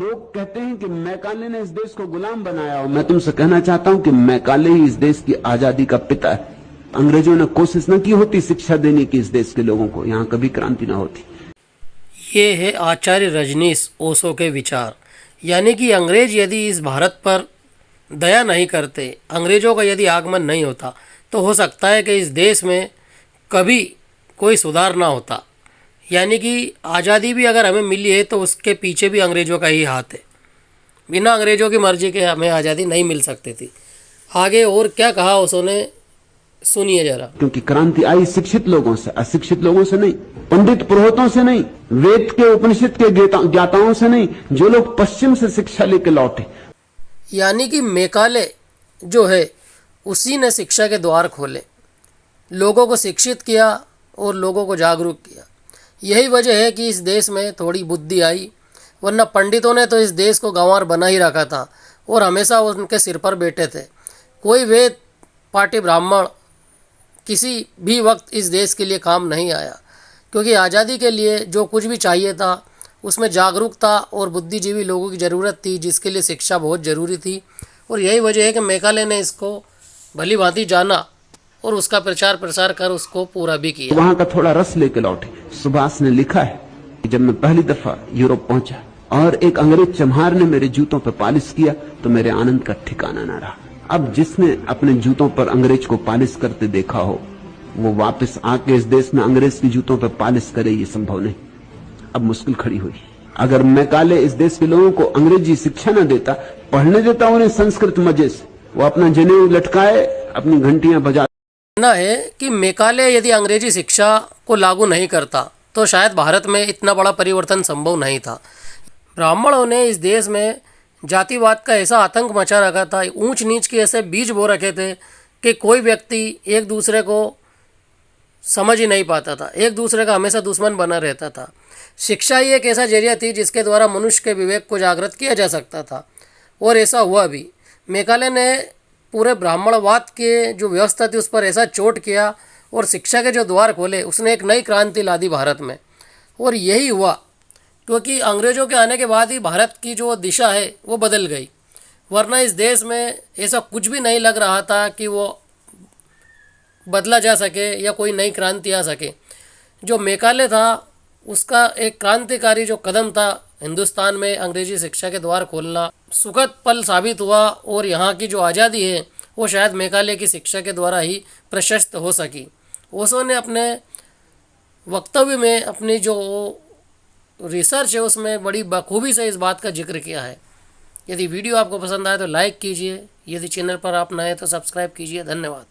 लोग कहते हैं कि मैकाले ने इस देश को गुलाम बनाया, और मैं तुमसे कहना चाहता हूं कि मैकाले ही इस देश की आजादी का पिता है। अंग्रेजों ने कोशिश न की होती शिक्षा देने की इस देश के लोगों को, यहां कभी क्रांति ना होती। ये है आचार्य रजनीश ओशो के विचार। यानी कि अंग्रेज यदि इस भारत पर दया नहीं करते, अंग्रेजों का यदि आगमन नहीं होता, तो हो सकता है कि इस देश में कभी कोई सुधार ना होता। यानी कि आज़ादी भी अगर हमें मिली है तो उसके पीछे भी अंग्रेज़ों का ही हाथ है। बिना अंग्रेज़ों की मर्जी के हमें आज़ादी नहीं मिल सकती थी। आगे और क्या कहा उसने, सुनिए जरा। क्योंकि क्रांति आई शिक्षित लोगों से, अशिक्षित लोगों से नहीं, पंडित पुरोहितों से नहीं, वेद के उपनिषद के ज्ञाताओं से नहीं, जो लोग पश्चिम से शिक्षा लेकर लौटे। यानी कि मैकाले जो है उसी ने शिक्षा के द्वार खोले, लोगों को शिक्षित किया और लोगों को जागरूक किया। यही वजह है कि इस देश में थोड़ी बुद्धि आई, वरना पंडितों ने तो इस देश को गंवार बना ही रखा था और हमेशा उनके सिर पर बैठे थे। कोई वेद पाटी ब्राह्मण किसी भी वक्त इस देश के लिए काम नहीं आया, क्योंकि आज़ादी के लिए जो कुछ भी चाहिए था उसमें जागरूकता और बुद्धिजीवी लोगों की ज़रूरत थी, जिसके लिए शिक्षा बहुत ज़रूरी थी। और यही वजह है कि मैकाले ने इसको भली भांति जाना और उसका प्रचार प्रसार कर उसको पूरा भी किया। वहां का थोड़ा रस लेके लौटे। सुभाष ने लिखा है कि जब मैं पहली दफा यूरोप पहुंचा और एक अंग्रेज चम्हार ने मेरे जूतों पर पालिश किया तो मेरे आनंद का ठिकाना न रहा। अब जिसने अपने जूतों पर अंग्रेज को पालिश करते देखा हो, वो वापस आके इस देश में अंग्रेज की जूतों पर पालिश करे, ये संभव नहीं। अब मुश्किल खड़ी हुई। अगर मैकाले इस देश के लोगों को अंग्रेजी शिक्षा न देता, पढ़ने देता उन्हें संस्कृत मजे से, वो अपना जनेऊ लटकाए, अपनी घंटियां बजा ना है कि मैकाले यदि अंग्रेजी शिक्षा को लागू नहीं करता तो शायद भारत में इतना बड़ा परिवर्तन संभव नहीं था। ब्राह्मणों ने इस देश में जातिवाद का ऐसा आतंक मचा रखा था, ऊंच नीच के ऐसे बीज बो रखे थे कि कोई व्यक्ति एक दूसरे को समझ ही नहीं पाता था, एक दूसरे का हमेशा दुश्मन बना रहता था। शिक्षा ही एक ऐसा जरिया थी जिसके द्वारा मनुष्य के विवेक को जागृत किया जा सकता था, और ऐसा हुआ भी। मैकाले ने पूरे ब्राह्मणवाद के जो व्यवस्था थी उस पर ऐसा चोट किया और शिक्षा के जो द्वार खोले, उसने एक नई क्रांति ला दी भारत में। और यही हुआ क्योंकि अंग्रेज़ों के आने के बाद ही भारत की जो दिशा है वो बदल गई, वरना इस देश में ऐसा कुछ भी नहीं लग रहा था कि वो बदला जा सके या कोई नई क्रांति आ सके। जो मैकाले था उसका एक क्रांतिकारी जो कदम था हिंदुस्तान में अंग्रेजी शिक्षा के द्वार खोलना, सुखद पल साबित हुआ। और यहाँ की जो आज़ादी है वो शायद मैकाले की शिक्षा के द्वारा ही प्रशस्त हो सकी। ओशो ने अपने वक्तव्य में अपनी जो रिसर्च है उसमें बड़ी बखूबी से इस बात का जिक्र किया है। यदि वीडियो आपको पसंद आए तो लाइक कीजिए, यदि चैनल पर आप नए तो सब्सक्राइब कीजिए। धन्यवाद।